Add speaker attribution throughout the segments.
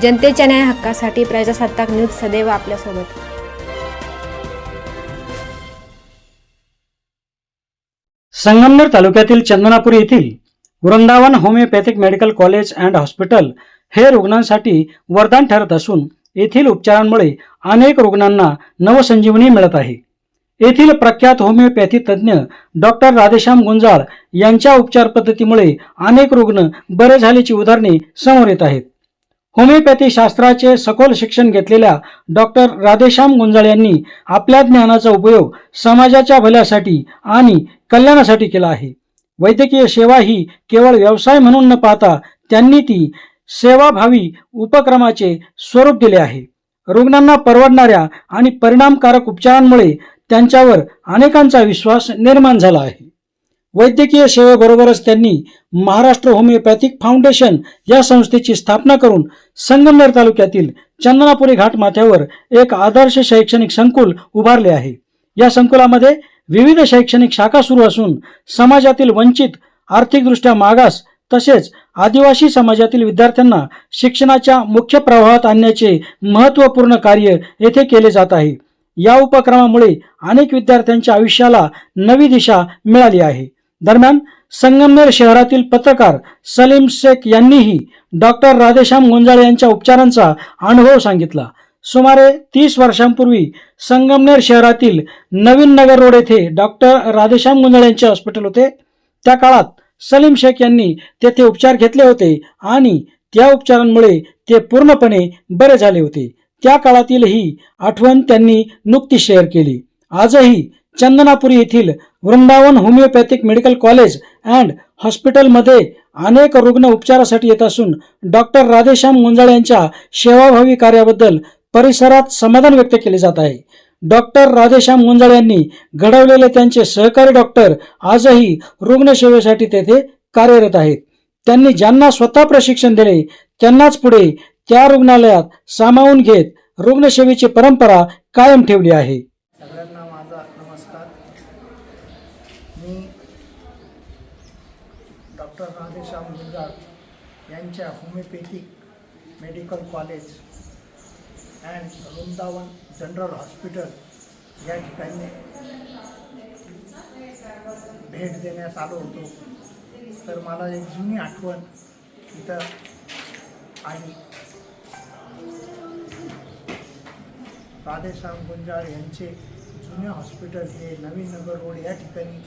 Speaker 1: जनतेच्या न्याय हक्कासाठी प्रजासत्ताक न्यूज सदैव आपल्यासोबत।
Speaker 2: संगमनेर तालुक्यातील चंदनापुरी येथील Vrindavan homeopathic medical college and hospital हे रुग्णांसाठी वरदान ठरत असून येथील उपचारांमुळे अनेक रुग्णांना नवसंजीवनी मिळत आहे। येथील प्रख्यात होमिओपॅथी तज्ज्ञ डॉक्टर राधेश्याम गुंजाळ यांच्या उपचार पद्धतीमुळे अनेक रुग्ण बरे झाल्याची उदाहरणे समोर येत आहेत। होमिओपॅथी शास्त्राचे सखोल शिक्षण घेतलेल्या डॉक्टर राधेश्याम गुंजाळ यांनी आपल्या ज्ञानाचा उपयोग समाजाच्या भल्यासाठी आणि कल्याणासाठी केला आहे। वैद्यकीय सेवा ही केवळ व्यवसाय म्हणून न पाहता त्यांनी ती सेवाभावी उपक्रमाचे स्वरूप दिले आहे। रुग्णांना परवडणाऱ्या आणि परिणामकारक उपचारांमुळे त्यांच्यावर अनेकांचा विश्वास निर्माण झाला आहे। वैद्यकीय सेवेबरोबरच त्यांनी महाराष्ट्र होमिओपॅथिक फाउंडेशन या संस्थेची स्थापना करून संगमनेर तालुक्यातील चंदनापुरी घाट माथ्यावर एक आदर्श शैक्षणिक संकुल उभारले आहे। या संकुलामध्ये विविध शैक्षणिक शाखा सुरू असून समाजातील वंचित, आर्थिकदृष्ट्या मागास तसेच आदिवासी समाजातील विद्यार्थ्यांना शिक्षणाच्या मुख्य प्रवाहात आणण्याचे महत्त्वपूर्ण कार्य येथे केले जात आहे। या उपक्रमामुळे अनेक विद्यार्थ्यांच्या आयुष्याला नवी दिशा मिळाली आहे। दरम्यान संगमनेर शहरातील पत्रकार सलीम शेख यांनीही डॉक्टर राधेश्याम गुंजाळ यांच्या उपचारांचा अनुभव सांगितला। सुमारे 30 वर्षांपूर्वी संगमनेर शहरातील नवीन नगर रोड येथे डॉक्टर राधेश्याम गुंजाळ यांचे हॉस्पिटल होते। त्या काळात सलीम शेख यांनी तेथे उपचार घेतले होते आणि त्या उपचारांमुळे ते पूर्णपणे बरे झाले होते। त्या काळातील ही आठवण त्यांनी नुकतीच शेअर केली। आजही चंदनापुरी येथील Vrindavan homeopathic medical college and हॉस्पिटलमध्ये अनेक रुग्ण उपचारासाठी येत असून डॉक्टर राधेश्याम गुंजाळ यांच्या सेवाभावी कार्याबद्दल परिसरात समाधान व्यक्त केले जात आहे। डॉक्टर राधेश्याम गुंजाळ यांनी घडवलेले त्यांचे सहकारी डॉक्टर आजही रुग्णसेवेसाठी तेथे कार्यरत आहेत। त्यांनी ज्यांना स्वतः प्रशिक्षण दिले त्यांनाच पुढे त्या रुग्णालयात सामावून घेत रुग्णसेवेची परंपरा कायम ठेवली आहे।
Speaker 3: सगळ्यांना माझा नमस्कार। मी डॉक्टर राधेश्याम गुंजाळ यांच्या homeopathic medical college and Vrindavan general hospital या ठिकाणी भेट देण्यास आलो होतो। तर मला एक जुनी आठवण इथं आली। राधेश्याम गुंजाळ यांचे जुने हॉस्पिटल हे नवीन नगर रोड या ठिकाणी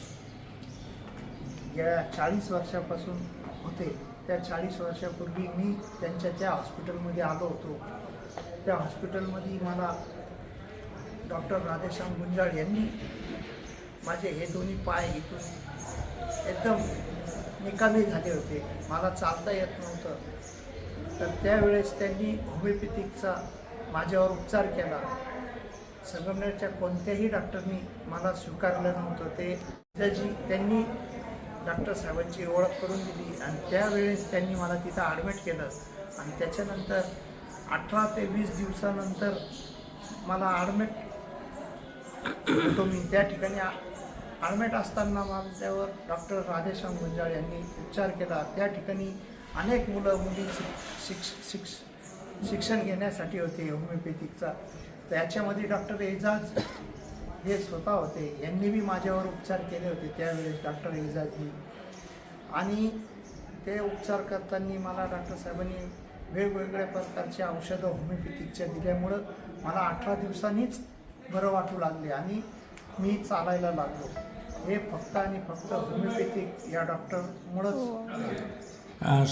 Speaker 3: गेल्या 40 वर्षापासून होते। त्या 40 वर्षापूर्वी मी त्यांच्या त्या हॉस्पिटलमध्ये आलो होतो। त्या हॉस्पिटलमध्ये मला डॉक्टर राधेश्याम गुंजाळ यांनी माझे हे दोन्ही पाय इथून एकदम निकामी झाले होते, मला चालता येत नव्हतं। तर त्यावेळेस त्यांनी होमिओपॅथिकचा माझ्यावर उपचार केला। संगमनेरच्या कोणत्याही डॉक्टरनी मला स्वीकारलं नव्हतं। त्यांनी डॉक्टर साहेबांची ओळख करून दिली आणि त्यावेळेस त्यांनी मला तिथं ॲडमिट केलं आणि त्याच्यानंतर 18 ते 20 दिवसानंतर मला ॲडमिट होतो। मी त्या ठिकाणी ॲडमिट असताना माझ्यावर डॉक्टर राधेश्याम गुंजाळ यांनी उपचार केला। त्या ठिकाणी अनेक मुलं मुली शिक्षण घेण्यासाठी होते होमिओपॅथिकचा। त्याच्यामध्ये डॉक्टर एजाज हे स्वतः होते, यांनी बी माझ्यावर उपचार केले होते त्यावेळेस डॉक्टर एजाजनी। आणि ते उपचार करताना मला डॉक्टर साहेबांनी वेगवेगळ्या प्रकारच्या औषधं होमिओपॅथिकच्या दिल्यामुळं मला 18 दिवसांनीच बरं वाटू लागले आणि मी चालायला लागलो। हे फक्त आणि फक्त होमिओपॅथिक या डॉक्टरमुळंच।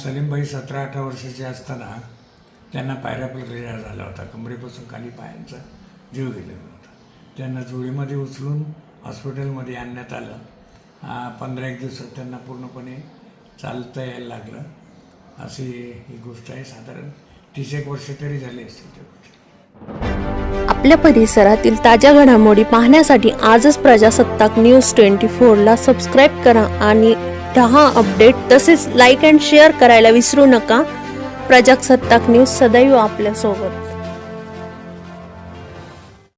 Speaker 4: सलीमबाई 17-18 वर्षाचे असताना त्यांना पायऱ्यापलरिया झाला होता। कमरेपासून खाली पायांचा जीव गेलेला होता। त्यांना जोडीमध्ये उचलून हॉस्पिटलमध्ये आणण्यात आलं। 15-1 दिवसात त्यांना पूर्णपणे चालता यायला लागलं। अशी ही गोष्ट आहे। साधारण 30-1 वर्ष तरी झाली असतील त्या गोष्टी।
Speaker 1: आपल्या परिसरातील ताज्या घडामोडी पाहण्यासाठी आजच प्रजासत्ताक न्यूज 24 ला सबस्क्राईब करा आणि 10 अपडेट तसेच लाईक अँड शेअर करायला विसरू नका। प्रजासत्ताक न्यूज सदैव आपल्या सोबत।